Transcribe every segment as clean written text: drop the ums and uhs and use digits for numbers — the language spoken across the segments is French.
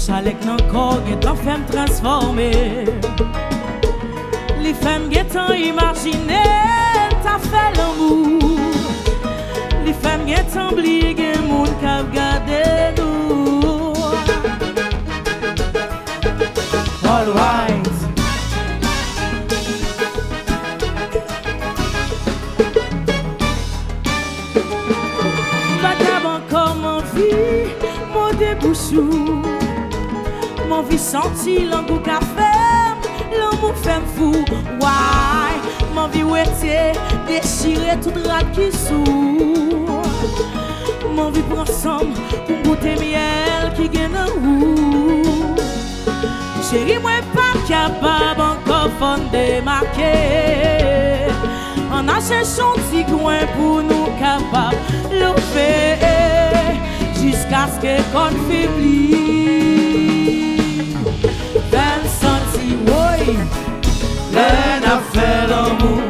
Chalek nan corps getan fait me transformer. Les femmes getan imaginer ta fait l'amour. Les femmes getan oublier gen moun k'ap gade nous. All right. Madame encore mon vie, mon débouchou. Mon vie senti l'angou café, l'amour fait fou. Why? Mon vie ouété, déchiré tout drap qui sous. Mon vie prend somme pour goûter miel qui gagne un goût. Chérie, moi pas capable encore fond démarquer. On a cherché un petit coin pour nous capables le faire jusqu'à ce que qu'on faiblit. L'un a fait l'amour,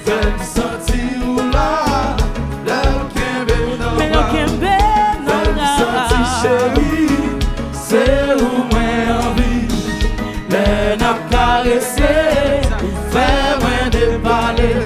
fait senti ou là, l'un qui mais l'un qui senti chérie, c'est où moi envie. L'un a caressé, fait moins de parler.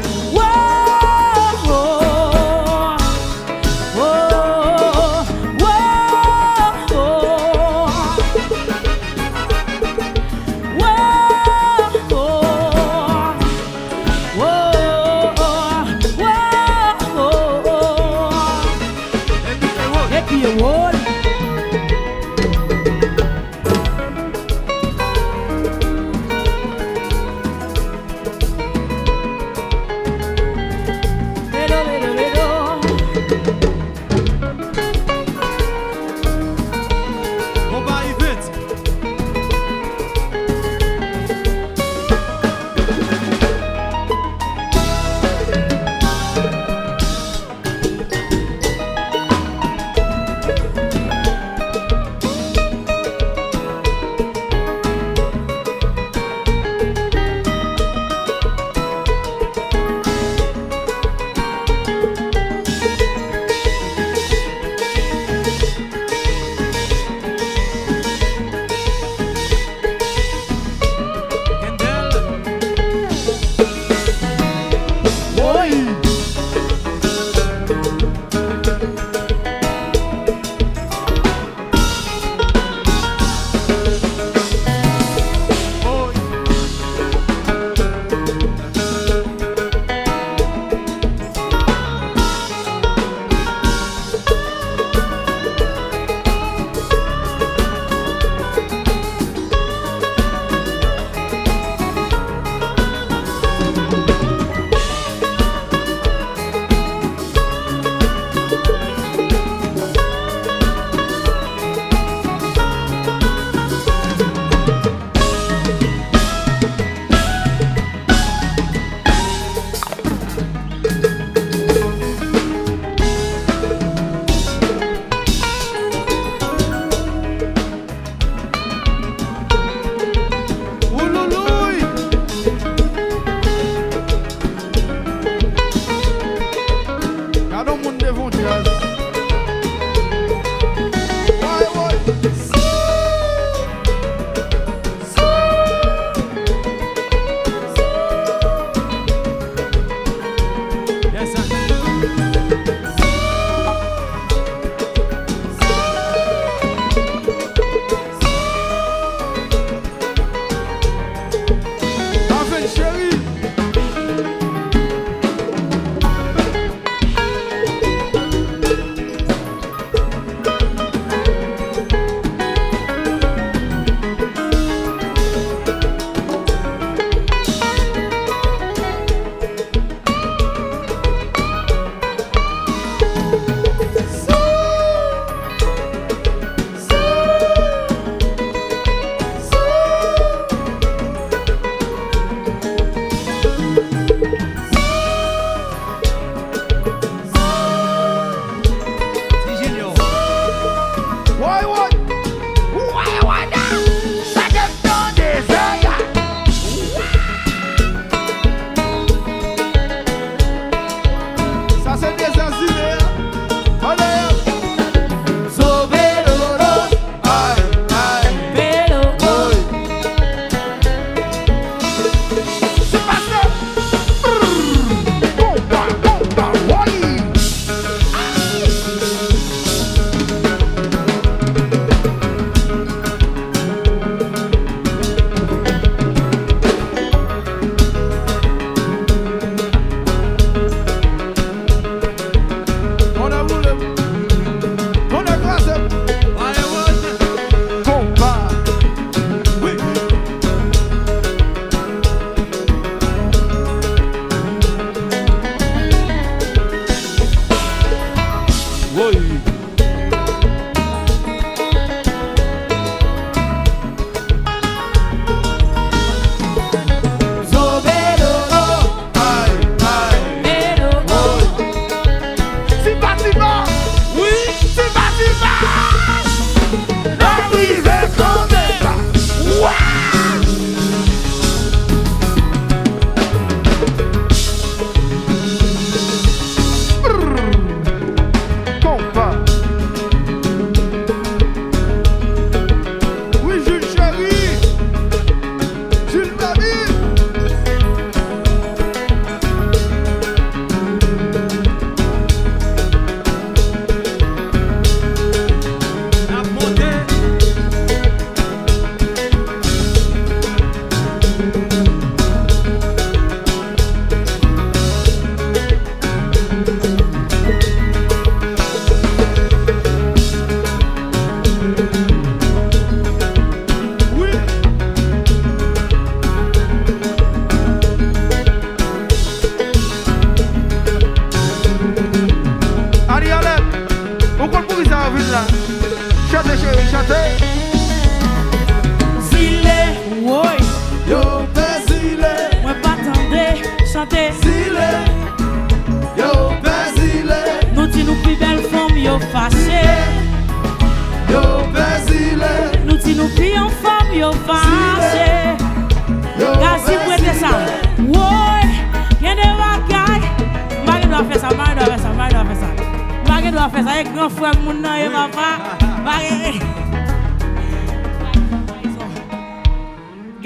chantez, chérie, chantez. Zile, oui. Yo, ben zile. Moi pas attendez, chantez. Zile. Yo, ben zile. Nous dis nous plus belle femme, yo fâché. Yo, ben zile. Nous dis nous plus en femme, yo fâché. Gazi prête ça. Oui, y'en a bagaille. Marie doit faire ça, Marie doit faire ça, Marie doit faire ça. Marie doit faire ça avec grand frère mon nom et papa. Marie